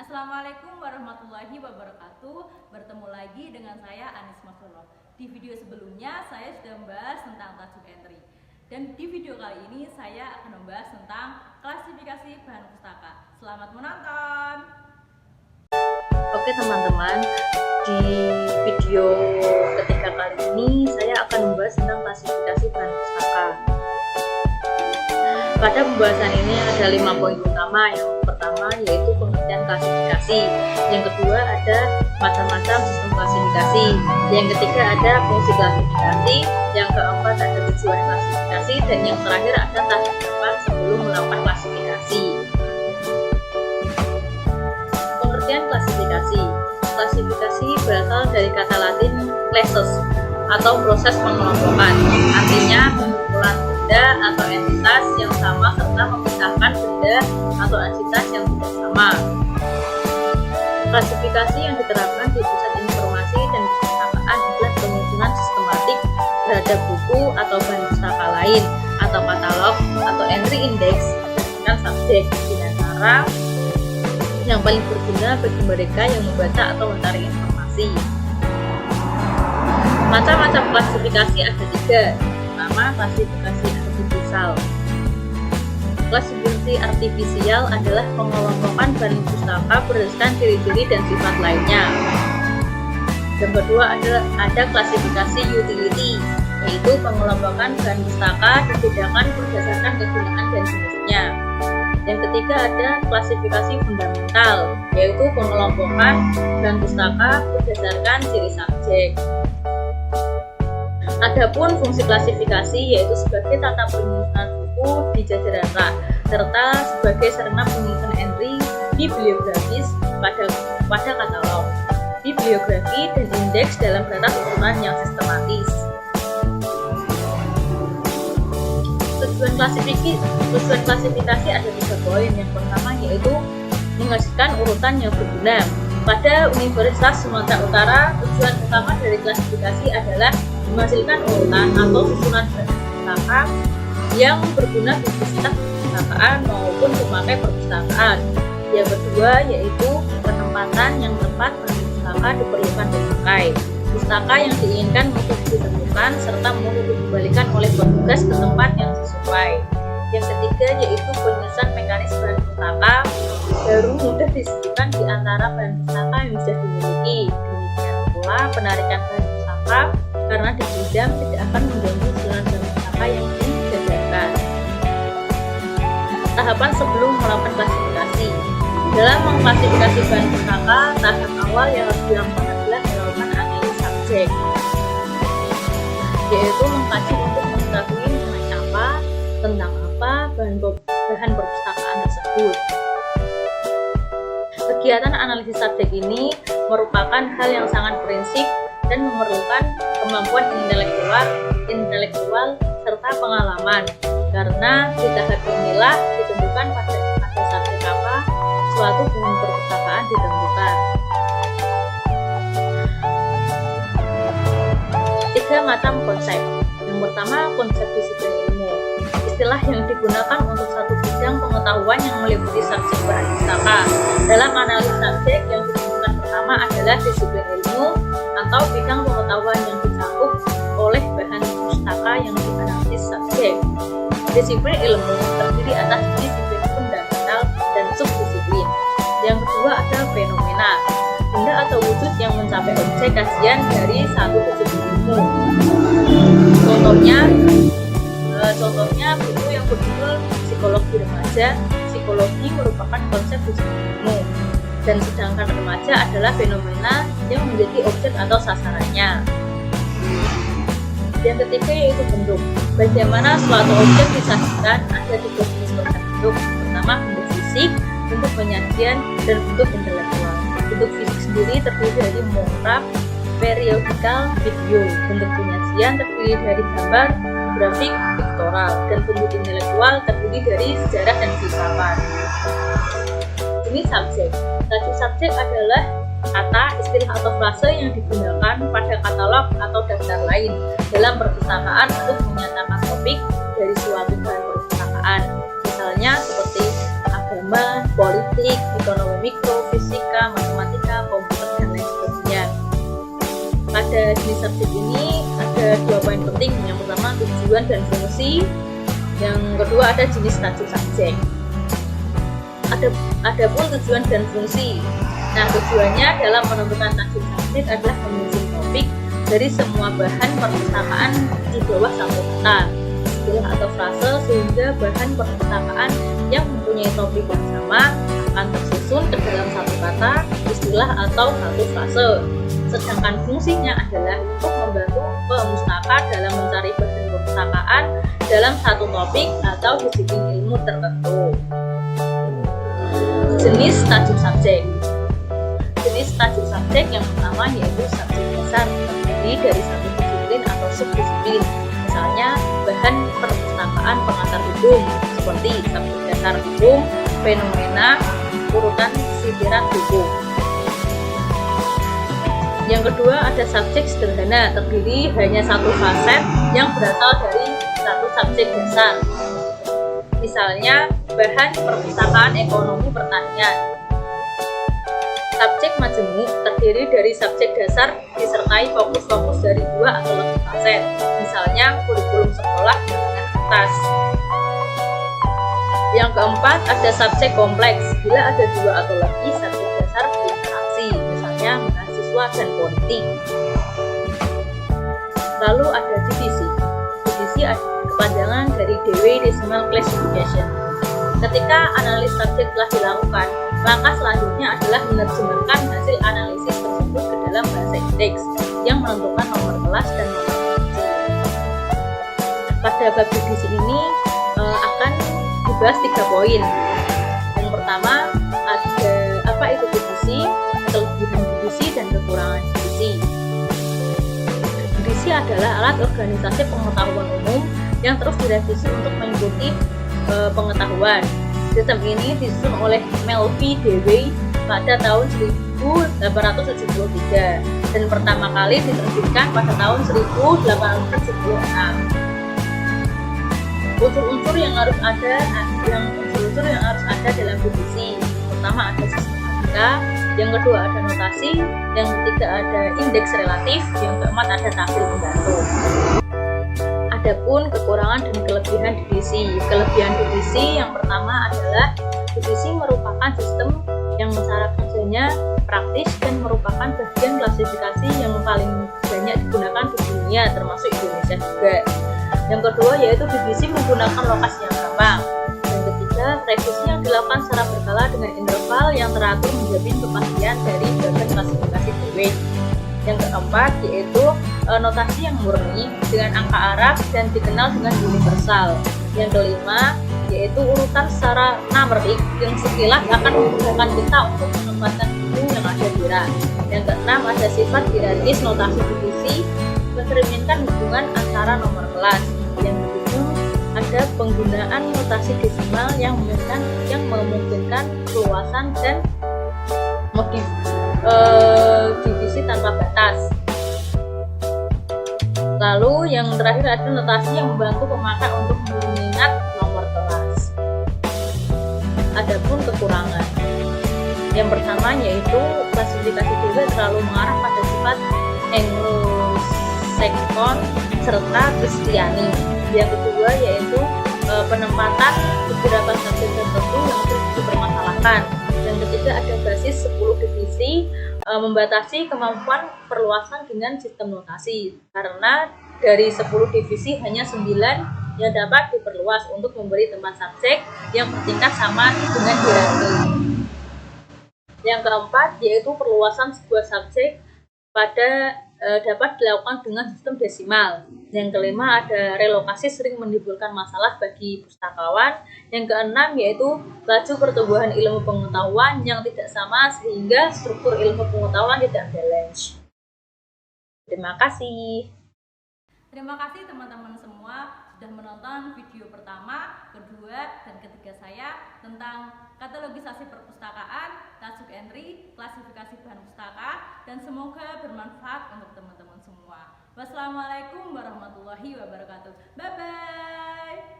Assalamualaikum warahmatullahi wabarakatuh. Bertemu lagi dengan saya Anis Masrono. Di video sebelumnya saya sudah membahas tentang tajuk entry. Dan di video kali ini saya akan membahas tentang klasifikasi bahan pustaka. Selamat menonton. Oke teman-teman, di video ketiga kali ini saya akan membahas tentang klasifikasi bahan pustaka. Pada pembahasan ini ada 5 poin utama. Yang pertama yaitu pengertian klasifikasi, yang kedua ada macam-macam sistem klasifikasi, yang ketiga ada fungsi klasifikasi, yang keempat ada tujuan klasifikasi, dan yang terakhir ada tahap sebelum melakukan klasifikasi. Pengertian klasifikasi. Klasifikasi berasal dari kata Latin classes atau proses pengelompokan, artinya pengumpulan benda atau entitas yang sama serta memisahkan benda atau entitas yang tidak sama. Klasifikasi yang diterapkan di pusat informasi dan perpustakaan adalah penyusunan sistematik terhadap buku atau bahan pustaka lain atau katalog atau entry index berdasarkan subjek dengan cara yang paling berguna bagi mereka yang membaca atau mencari informasi. Macam-macam klasifikasi ada 3. Pertama, klasifikasi artifisial. Klasifikasi artifisial adalah pengelompokan bahan pustaka berdasarkan ciri-ciri dan sifat lainnya. Yang kedua ada klasifikasi utility, yaitu pengelompokan bahan pustaka dibedakan berdasarkan kegunaan dan jenisnya. Yang ketiga ada klasifikasi fundamental, yaitu pengelompokan bahan pustaka berdasarkan ciri subjek. Adapun fungsi klasifikasi yaitu sebagai tata penyusunan buku di jajaran rak, serta sebagai sarana penyusunan entry bibliografis pada katalog, bibliografi, dan indeks dalam batas urutan yang sistematis. Tujuan klasifikasi ada 3 poin. Yang pertama yaitu menghasilkan urutan yang berguna. Pada Universitas Sumatera Utara, tujuan utama dari klasifikasi adalah menghasilkan urutan atau susunan bahan pustaka yang berguna bagi peserta perpustakaan maupun pemakai perpustakaan. Yang kedua yaitu penempatan yang tepat bahan pustaka diperlukan dipakai. Pustaka yang diinginkan untuk ditemukan serta mudah dikembalikan oleh petugas ke tempat yang sesuai. Yang ketiga yaitu penyusunan mekanis bahan pustaka baru mudah disebutkan di antara bahan pustaka yang bisa dimiliki. Demikian pula penarikan bahan pustaka karena dipendam tidak akan mengganggu susunan bahan pustaka yang ingin dijajarkan. Tahapan sebelum melakukan klasifikasi. Dalam mengklasifikasi bahan pustaka, tahap awal yang harus dilakukan adalah melakukan analisis subjek, yaitu mengkaji untuk mengetahui mengenai apa, tentang apa bahan perpustakaan tersebut. Kegiatan analisis subjek ini merupakan hal yang sangat prinsip dan memerlukan kemampuan intelektual serta pengalaman, karena di tahap inilah ditentukan pada subjek apa suatu bahan perpustakaan ditentukan. 3 macam konsep. Yang pertama, konsep disiplin ilmu. Istilah yang digunakan untuk satu bidang pengetahuan yang meliputi subjek bahan pustaka. Dalam analisis subjek, yang ditentukan pertama adalah disiplin ilmu atau bidang pengetahuan yang dicakup oleh bahan pustaka yang dianalisis subjek. Disiplin ilmu terdiri atas disiplin fundamental dan subdisiplin. Yang kedua ada fenomena, benda atau wujud yang mencapai objek kajian dari satu disiplin ilmu. Contohnya buku yang berjudul Psikologi Remaja. Psikologi merupakan konsep disiplin ilmu, dan sedangkan remaja adalah fenomena yang menjadi objek atau sasarannya. Yang ketiga yaitu bentuk. Bagaimana suatu objek disajikan? Ada 3 jenis bentuk. Pertama, bentuk fisik, bentuk penyajian, dan bentuk intelektual. Bentuk fisik sendiri terdiri dari mockup, periodical, video. Bentuk penyajian terdiri dari gambar, grafik, pictorial, dan bentuk intelektual terdiri dari sejarah dan filsafat. Ini subjek. Tajuk subjek adalah kata, istilah atau frase yang digunakan pada katalog atau daftar lain dalam perpustakaan untuk menyatakan topik dari suatu bahan perpustakaan, misalnya seperti agama, politik, informatik, ekonomi mikro, fisika, matematika, komputer, dan lain sebagainya. Pada jenis subjek ini ada 2 poin penting. Yang pertama tujuan dan fungsi, yang kedua ada jenis tajuk subjek. Ada pun tujuan dan fungsi. Nah, tujuannya dalam menentukan tajuk subjek adalah menyusun topik dari semua bahan perpustakaan di bawah satu kata, istilah atau frase, sehingga bahan perpustakaan yang mempunyai topik yang sama akan tersusun ke dalam satu kata, istilah atau satu frase. Sedangkan fungsinya adalah untuk membantu pemustaka dalam mencari bahan perpustakaan dalam satu topik atau disiplin ilmu tertentu. Jenis tajuk subjek. Jenis tajuk subjek yang pertama yaitu subjek dasar, terdiri dari satu disiplin atau subdisiplin. Misalnya bahan perpustakaan pengantar hukum seperti subjek dasar hukum, fenomena, urutan sindiran hukum. Yang kedua ada subjek sederhana, terdiri hanya satu faset yang berasal dari satu subjek dasar. Misalnya bahan perpustakaan ekonomi pertanian. Subjek majemuk terdiri dari subjek dasar disertai fokus-fokus dari 2 atau lebih faset. Misalnya kurikulum sekolah dengan atas. Yang keempat ada subjek kompleks, bila ada 2 atau lebih subjek dasar berinteraksi, misalnya mahasiswa dan politik. Lalu ada divisi. Divisi adalah kepanjangan dari Dewey Decimal Classification. Ketika analis subjek telah dilakukan, langkah selanjutnya adalah menerjemahkan hasil analisis tersebut ke dalam bahasa indeks yang menentukan nomor kelas dan nomor divisi. Pada bab divisi ini akan dibahas 3 poin. Yang pertama ada apa itu divisi, kelebihan divisi dan kekurangan divisi. Divisi adalah alat organisasi pengetahuan umum yang terus direvisi untuk mengikuti pengetahuan. Sistem ini disusun oleh Melville Dewey pada tahun 1873 dan pertama kali diterbitkan pada tahun 1876. Unsur-unsur yang harus ada dalam divisi. Pertama ada sistematika, yang kedua ada notasi, yang ketiga ada indeks relatif, yang keempat ada tabel pembantu. Adapun kekurangan dan kelebihan divisi. Kelebihan divisi yang pertama adalah divisi merupakan sistem yang cara kerjanya praktis dan merupakan bagian klasifikasi yang paling banyak digunakan di dunia, termasuk Indonesia juga. Yang kedua yaitu divisi menggunakan lokasi yang gampang. Yang ketiga, revisi yang dilakukan secara berkala dengan interval yang teratur menjamin kepastian dari bahan klasifikasi Dewey. Yang keempat yaitu notasi yang murni dengan angka Arab dan dikenal dengan universal. Yang kelima yaitu urutan secara numerik yang sekilas akan memudahkan kita untuk menempatkan buku yang ada di rak. Yang keenam ada sifat hierarkis notasi divisi mencerminkan hubungan antara nomor kelas. Yang ketujuh ada penggunaan notasi desimal yang memungkinkan keluasan dan divisi tanpa batas. Lalu yang terakhir ada notasi yang membantu pemakai untuk mengingat nomor kelas. Adapun kekurangan. Yang pertama yaitu klasifikasi Dewey terlalu mengarah pada sifat Anglo-Saxon serta Kristiani. Yang kedua yaitu penempatan beberapa subjek tertentu yang terus dipermasalahkan. Yang ketiga ada basis 10 divisi membatasi kemampuan perluasan dengan sistem notasi, karena dari 10 divisi hanya 9 yang dapat diperluas untuk memberi tempat subjek yang bertingkat sama dengan hierarki. Yang keempat yaitu perluasan sebuah subjek dapat dilakukan dengan sistem desimal. Yang kelima ada relokasi sering menimbulkan masalah bagi pustakawan. Yang keenam yaitu laju pertumbuhan ilmu pengetahuan yang tidak sama sehingga struktur ilmu pengetahuan tidak balance. Terima kasih. Terima kasih teman-teman semua sudah menonton video pertama, kedua, dan ketiga saya tentang katalogisasi perpustakaan, tajuk entry, klasifikasi bahan pustaka, dan semoga bermanfaat untuk teman-teman semua. Wassalamualaikum warahmatullahi wabarakatuh. Bye-bye.